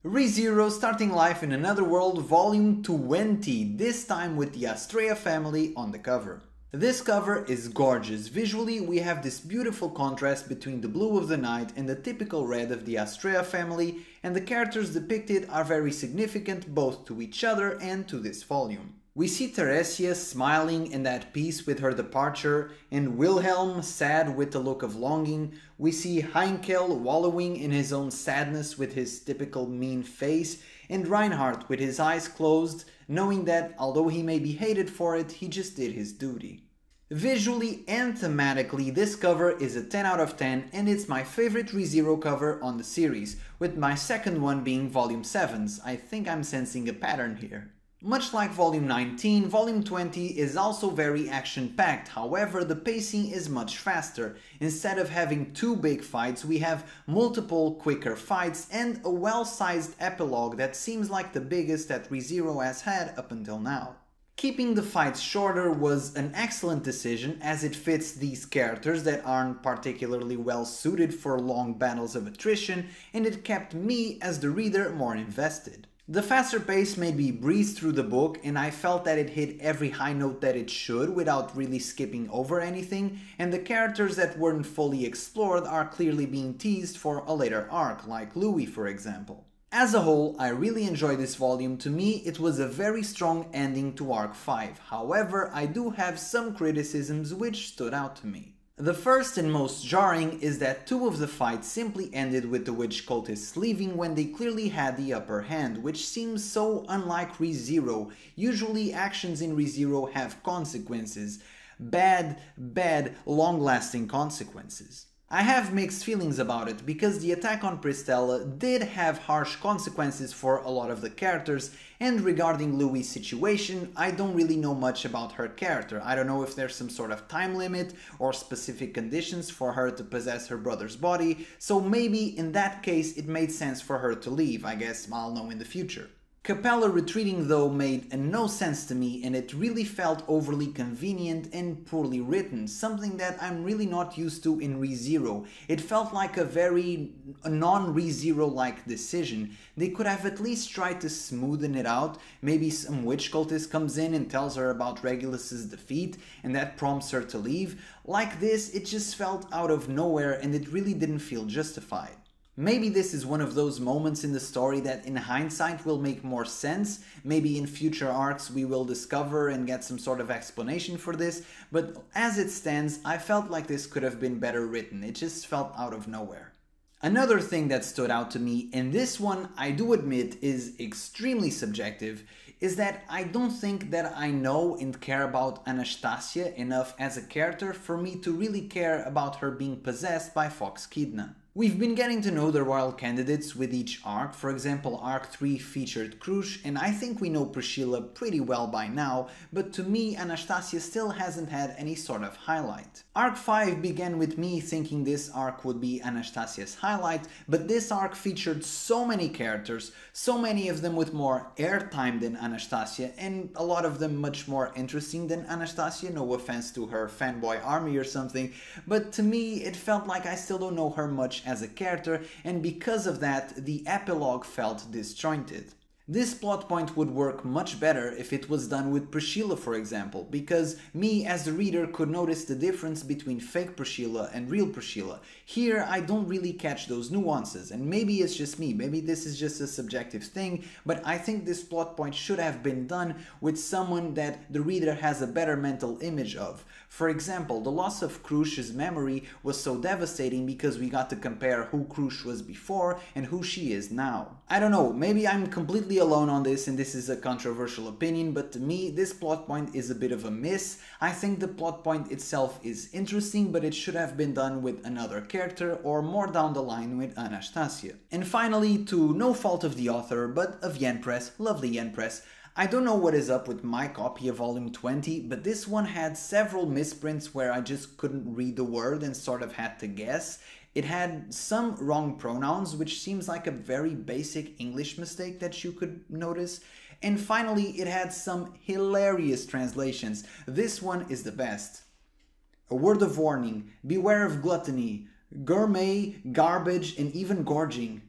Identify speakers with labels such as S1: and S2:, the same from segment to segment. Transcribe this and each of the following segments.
S1: ReZero Starting Life in Another World Volume 20, this time with the Astrea family on the cover. This cover is gorgeous. Visually, we have this beautiful contrast between the blue of the night and the typical red of the Astrea family, and the characters depicted are very significant both to each other and to this volume. We see Teresia smiling and at peace with her departure, and Wilhelm sad with a look of longing. We see Heinkel wallowing in his own sadness with his typical mean face, and Reinhard with his eyes closed, knowing that although he may be hated for it, he just did his duty. Visually and thematically, this cover is a 10 out of 10 and it's my favorite ReZero cover on the series, with my second one being Volume 7's. I think I'm sensing a pattern here. Much like Volume 19, Volume 20 is also very action-packed, however the pacing is much faster. Instead of having two big fights, we have multiple quicker fights and a well-sized epilogue that seems like the biggest that ReZero has had up until now. Keeping the fights shorter was an excellent decision as it fits these characters that aren't particularly well suited for long battles of attrition, and it kept me as the reader more invested. The faster pace made me breeze through the book, and I felt that it hit every high note that it should without really skipping over anything, and the characters that weren't fully explored are clearly being teased for a later arc, like Louis for example. As a whole, I really enjoyed this volume. To me, it was a very strong ending to Arc 5, however, I do have some criticisms which stood out to me. The first and most jarring is that two of the fights simply ended with the witch cultists leaving when they clearly had the upper hand, which seems so unlike ReZero. Usually actions in ReZero have consequences. Bad, long-lasting consequences. I have mixed feelings about it, because the attack on Pristella did have harsh consequences for a lot of the characters, and regarding Louis' situation, I don't really know much about her character. I don't know if there's some sort of time limit or specific conditions for her to possess her brother's body, so maybe in that case it made sense for her to leave. I guess I'll know in the future. Capella retreating though made no sense to me, and it really felt overly convenient and poorly written, something that I'm really not used to in ReZero. It felt like a very non-ReZero-like decision. They could have at least tried to smoothen it out. Maybe some witch cultist comes in and tells her about Regulus's defeat, and that prompts her to leave. Like this, it just felt out of nowhere and it really didn't feel justified. Maybe this is one of those moments in the story that in hindsight will make more sense. Maybe in future arcs we will discover and get some sort of explanation for this, but as it stands, I felt like this could have been better written. It just felt out of nowhere. Another thing that stood out to me, and this one I do admit is extremely subjective, is that I don't think that I know and care about Anastacia enough as a character for me to really care about her being possessed by Fox Kidna. We've been getting to know the royal candidates with each arc. For example, Arc 3 featured Krush, and I think we know Priscilla pretty well by now, but to me Anastacia still hasn't had any sort of highlight. Arc 5 began with me thinking this arc would be Anastacia's highlight, but this arc featured so many characters, so many of them with more airtime than Anastacia, and a lot of them much more interesting than Anastacia, no offense to her fanboy army or something, but to me it felt like I still don't know her much as a character, and because of that, the epilogue felt disjointed. This plot point would work much better if it was done with Priscilla, for example, because me as the reader could notice the difference between fake Priscilla and real Priscilla. Here I don't really catch those nuances, and maybe it's just me, maybe this is just a subjective thing, but I think this plot point should have been done with someone that the reader has a better mental image of. For example, the loss of Krush's memory was so devastating because we got to compare who Krush was before and who she is now. I don't know, maybe I'm completely alone on this and this is a controversial opinion, but to me this plot point is a bit of a miss. I think the plot point itself is interesting, but it should have been done with another character or more down the line with Anastacia. And finally, to no fault of the author, but of Yen Press, lovely Yen Press, I don't know what is up with my copy of Volume 20, but this one had several misprints where I just couldn't read the word and sort of had to guess. It had some wrong pronouns, which seems like a very basic English mistake that you could notice. And finally, it had some hilarious translations. This one is the best. A word of warning, beware of gluttony, gourmet, garbage, and even gorging.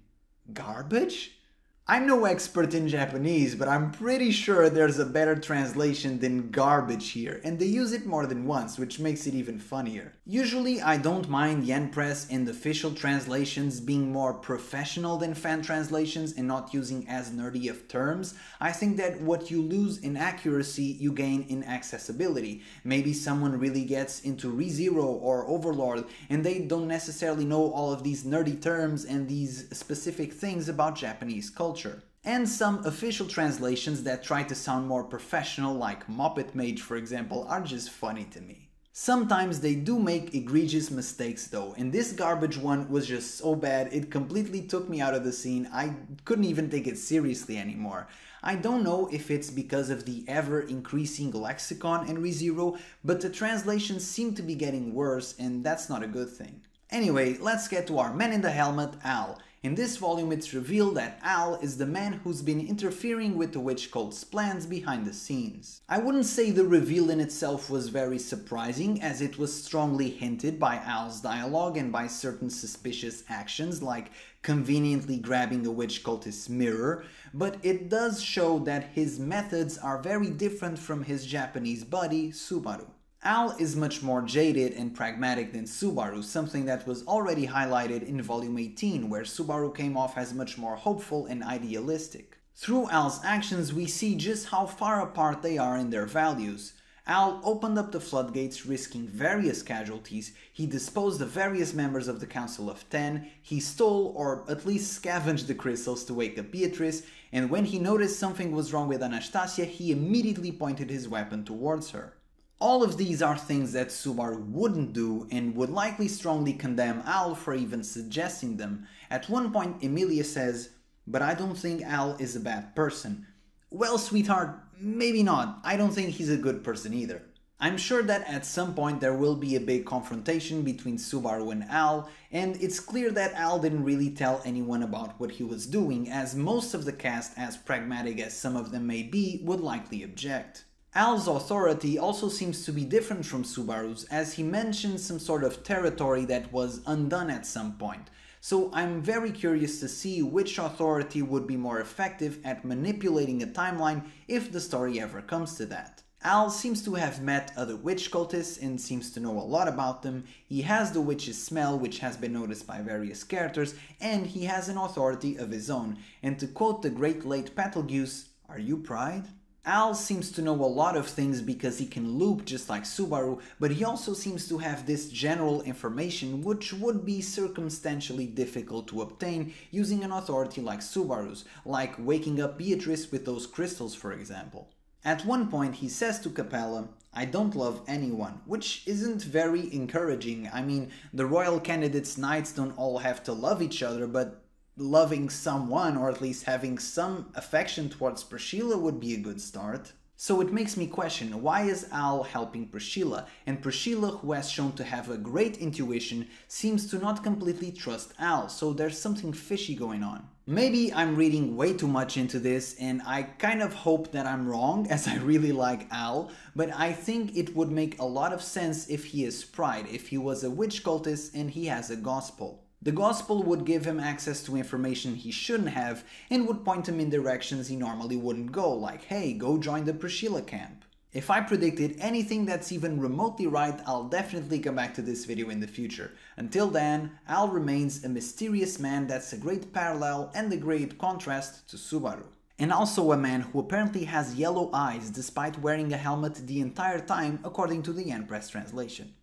S1: Garbage? I'm no expert in Japanese, but I'm pretty sure there's a better translation than garbage here, and they use it more than once, which makes it even funnier. Usually I don't mind yen press and official translations being more professional than fan translations and not using as nerdy of terms. I think that what you lose in accuracy, you gain in accessibility. Maybe someone really gets into ReZero or Overlord and they don't necessarily know all of these nerdy terms and these specific things about Japanese culture. And some official translations that try to sound more professional, like Muppet Mage for example, are just funny to me. Sometimes they do make egregious mistakes though, and this garbage one was just so bad it completely took me out of the scene. I couldn't even take it seriously anymore. I don't know if it's because of the ever-increasing lexicon in ReZero, but the translations seem to be getting worse, and that's not a good thing. Anyway, let's get to our man in the helmet, Al. In this volume it's revealed that Al is the man who's been interfering with the witch cult's plans behind the scenes. I wouldn't say the reveal in itself was very surprising, as it was strongly hinted by Al's dialogue and by certain suspicious actions like conveniently grabbing a witch cultist's mirror, but it does show that his methods are very different from his Japanese buddy, Subaru. Al is much more jaded and pragmatic than Subaru, something that was already highlighted in volume 18, where Subaru came off as much more hopeful and idealistic. Through Al's actions we see just how far apart they are in their values. Al opened up the floodgates, risking various casualties, he disposed of various members of the Council of Ten, he stole or at least scavenged the crystals to wake up Beatrice, and when he noticed something was wrong with Anastacia, he immediately pointed his weapon towards her. All of these are things that Subaru wouldn't do and would likely strongly condemn Al for even suggesting them. At one point Emilia says, "But I don't think Al is a bad person." Well, sweetheart, maybe not. I don't think he's a good person either. I'm sure that at some point there will be a big confrontation between Subaru and Al, and it's clear that Al didn't really tell anyone about what he was doing, as most of the cast, as pragmatic as some of them may be, would likely object. Al's authority also seems to be different from Subaru's, as he mentions some sort of territory that was undone at some point. So I'm very curious to see which authority would be more effective at manipulating a timeline if the story ever comes to that. Al seems to have met other witch cultists and seems to know a lot about them, he has the witch's smell which has been noticed by various characters, and he has an authority of his own, and to quote the great late Betelgeuse, "Are you Pride?" Al seems to know a lot of things because he can loop just like Subaru, but he also seems to have this general information which would be circumstantially difficult to obtain using an authority like Subaru's, like waking up Beatrice with those crystals for example. At one point he says to Capella, "I don't love anyone," which isn't very encouraging. I mean, the royal candidates' knights don't all have to love each other, but loving someone, or at least having some affection towards Priscilla, would be a good start. So it makes me question, why is Al helping Priscilla? And Priscilla, who has shown to have a great intuition, seems to not completely trust Al, so there's something fishy going on. Maybe I'm reading way too much into this, and I kind of hope that I'm wrong, as I really like Al, but I think it would make a lot of sense if he is Pride, if he was a witch cultist and he has a gospel. The gospel would give him access to information he shouldn't have and would point him in directions he normally wouldn't go, like, hey, go join the Priscilla camp. If I predicted anything that's even remotely right, I'll definitely come back to this video in the future. Until then, Al remains a mysterious man that's a great parallel and a great contrast to Subaru. And also a man who apparently has yellow eyes despite wearing a helmet the entire time, according to the Yen Press translation.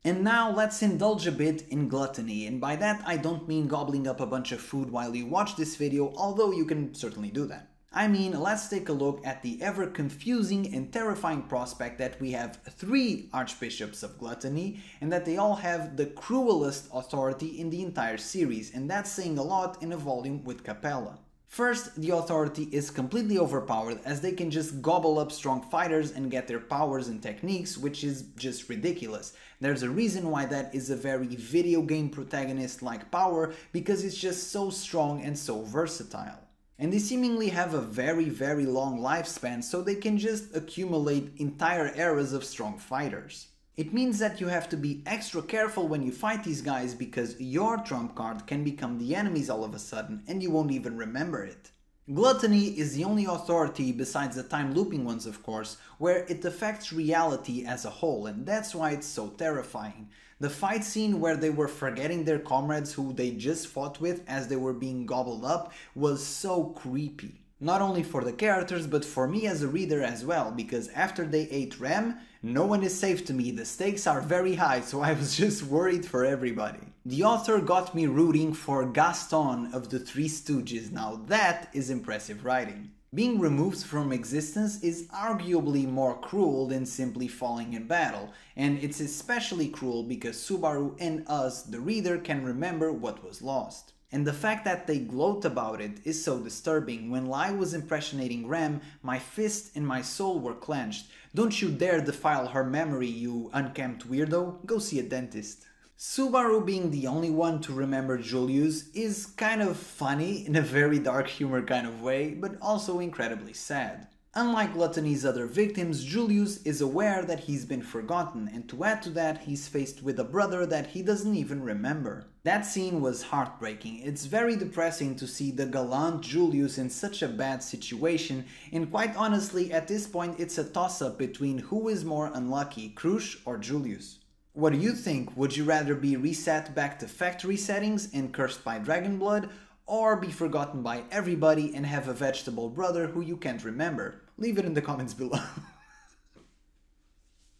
S1: And now let's indulge a bit in gluttony, and by that I don't mean gobbling up a bunch of food while you watch this video, although you can certainly do that. I mean, let's take a look at the ever confusing and terrifying prospect that we have 3 archbishops of gluttony, and that they all have the cruelest authority in the entire series, and that's saying a lot in a volume with Capella. First, the authority is completely overpowered, as they can just gobble up strong fighters and get their powers and techniques, which is just ridiculous. There's a reason why that is a very video game protagonist-like power, because it's just so strong and so versatile. And they seemingly have a very long lifespan, so they can just accumulate entire eras of strong fighters. It means that you have to be extra careful when you fight these guys, because your trump card can become the enemy's all of a sudden and you won't even remember it. Gluttony is the only authority, besides the time looping ones of course, where it affects reality as a whole, and that's why it's so terrifying. The fight scene where they were forgetting their comrades who they just fought with as they were being gobbled up was so creepy. Not only for the characters, but for me as a reader as well, because after they ate Rem, no one is safe to me, the stakes are very high, so I was just worried for everybody. The author got me rooting for Gaston of the Three Stooges. Now that is impressive writing. Being removed from existence is arguably more cruel than simply falling in battle, and it's especially cruel because Subaru and us, the reader, can remember what was lost. And the fact that they gloat about it is so disturbing. When Lai was impersonating Rem, my fist and my soul were clenched. Don't you dare defile her memory, you unkempt weirdo. Go see a dentist. Subaru being the only one to remember Julius is kind of funny in a very dark humor kind of way, but also incredibly sad. Unlike Gluttony's other victims, Julius is aware that he's been forgotten, and to add to that, he's faced with a brother that he doesn't even remember. That scene was heartbreaking. It's very depressing to see the gallant Julius in such a bad situation, and quite honestly, at this point it's a toss-up between who is more unlucky, Krusz or Julius. What do you think? Would you rather be reset back to factory settings and cursed by dragon blood, or be forgotten by everybody and have a vegetable brother who you can't remember? Leave it in the comments below.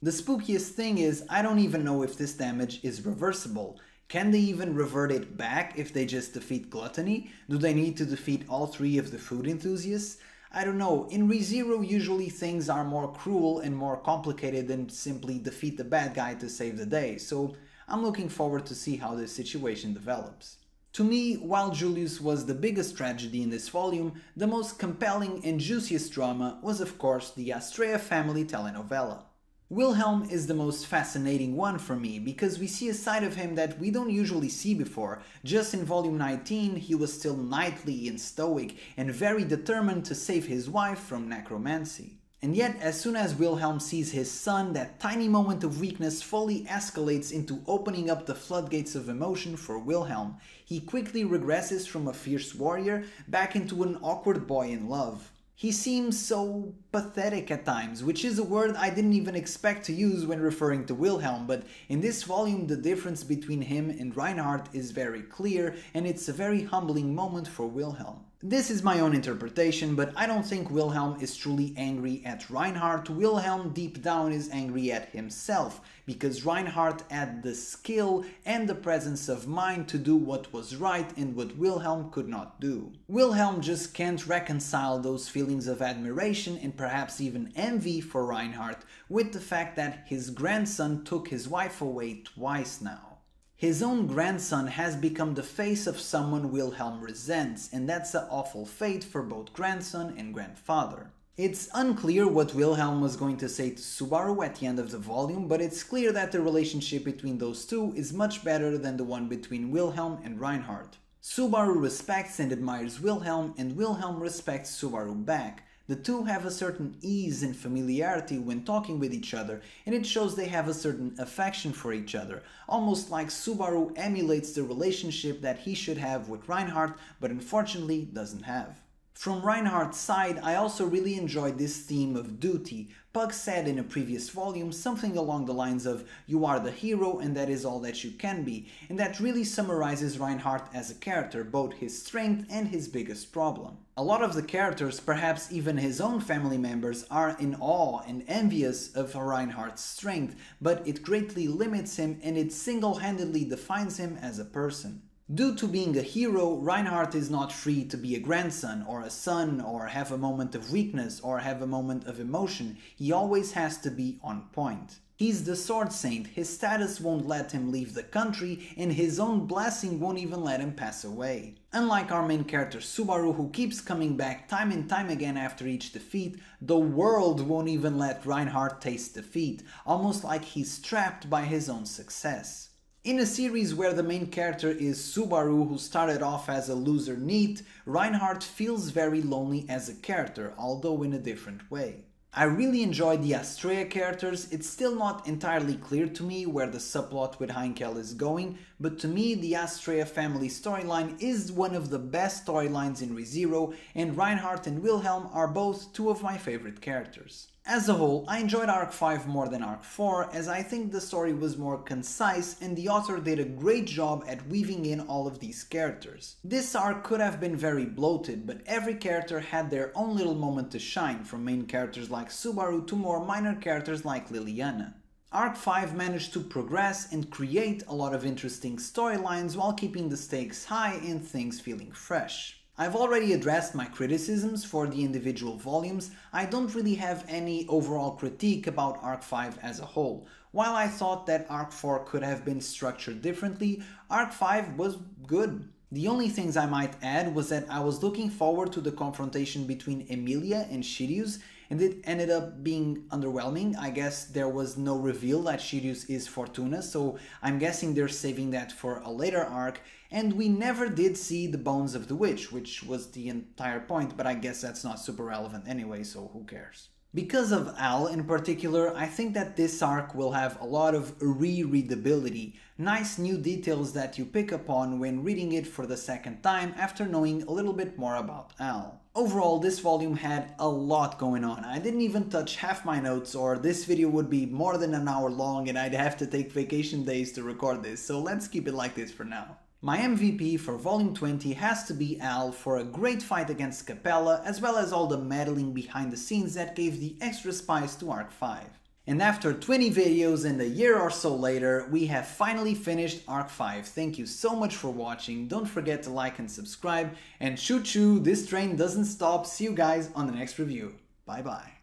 S1: The spookiest thing is, I don't even know if this damage is reversible. Can they even revert it back if they just defeat Gluttony? Do they need to defeat all three of the food enthusiasts? I don't know. In ReZero, usually things are more cruel and more complicated than simply defeat the bad guy to save the day, so I'm looking forward to see how this situation develops. To me, while Julius was the biggest tragedy in this volume, the most compelling and juiciest drama was of course the Astrea family telenovela. Wilhelm is the most fascinating one for me because we see a side of him that we don't usually see before. Just in volume 19 he was still knightly and stoic and very determined to save his wife from necromancy. And yet, as soon as Wilhelm sees his son, that tiny moment of weakness fully escalates into opening up the floodgates of emotion for Wilhelm. He quickly regresses from a fierce warrior back into an awkward boy in love. He seems so pathetic at times, which is a word I didn't even expect to use when referring to Wilhelm, but in this volume the difference between him and Reinhard is very clear, and it's a very humbling moment for Wilhelm. This is my own interpretation, but I don't think Wilhelm is truly angry at Reinhard. Wilhelm deep down is angry at himself, because Reinhard had the skill and the presence of mind to do what was right and what Wilhelm could not do. Wilhelm just can't reconcile those feelings of admiration and perhaps even envy for Reinhard with the fact that his grandson took his wife away twice now. His own grandson has become the face of someone Wilhelm resents, and that's an awful fate for both grandson and grandfather. It's unclear what Wilhelm was going to say to Subaru at the end of the volume, but it's clear that the relationship between those two is much better than the one between Wilhelm and Reinhard. Subaru respects and admires Wilhelm, and Wilhelm respects Subaru back. The two have a certain ease and familiarity when talking with each other, and it shows they have a certain affection for each other, almost like Subaru emulates the relationship that he should have with Reinhard, but unfortunately doesn't have. From Reinhard's side, I also really enjoyed this theme of duty. Puck said in a previous volume something along the lines of "you are the hero and that is all that you can be," and that really summarizes Reinhard as a character, both his strength and his biggest problem. A lot of the characters, perhaps even his own family members, are in awe and envious of Reinhard's strength, but it greatly limits him and it single-handedly defines him as a person. Due to being a hero, Reinhard is not free to be a grandson or a son or have a moment of weakness or have a moment of emotion. He always has to be on point. He's the sword saint, his status won't let him leave the country and his own blessing won't even let him pass away. Unlike our main character Subaru, who keeps coming back time and time again after each defeat, the world won't even let Reinhard taste defeat, almost like he's trapped by his own success. In a series where the main character is Subaru, who started off as a loser NEET, Reinhard feels very lonely as a character, although in a different way. I really enjoyed the Astrea characters. It's still not entirely clear to me where the subplot with Heinkel is going, but to me the Astrea family storyline is one of the best storylines in ReZero, and Reinhard and Wilhelm are both two of my favorite characters. As a whole, I enjoyed Arc 5 more than Arc 4, as I think the story was more concise and the author did a great job at weaving in all of these characters. This arc could have been very bloated, but every character had their own little moment to shine, from main characters like Subaru to more minor characters like Liliana. Arc 5 managed to progress and create a lot of interesting storylines while keeping the stakes high and things feeling fresh. I've already addressed my criticisms for the individual volumes. I don't really have any overall critique about Arc 5 as a whole. While I thought that Arc 4 could have been structured differently, Arc 5 was good. The only things I might add was that I was looking forward to the confrontation between Emilia and Shirius, and it ended up being underwhelming. I guess there was no reveal that Shirius is Fortuna, so I'm guessing they're saving that for a later arc, and we never did see the bones of the witch, which was the entire point, but I guess that's not super relevant anyway, so who cares. Because of Al in particular, I think that this arc will have a lot of rereadability, nice new details that you pick up on when reading it for the second time after knowing a little bit more about Al. Overall, this volume had a lot going on. I didn't even touch half my notes, or this video would be more than an hour long and I'd have to take vacation days to record this, so let's keep it like this for now. My MVP for Volume 20 has to be Al for a great fight against Capella, as well as all the meddling behind the scenes that gave the extra spice to Arc 5. And after 20 videos and a year or so later, we have finally finished Arc 5. Thank you so much for watching, don't forget to like and subscribe, and choo choo, this train doesn't stop. See you guys on the next review. Bye bye.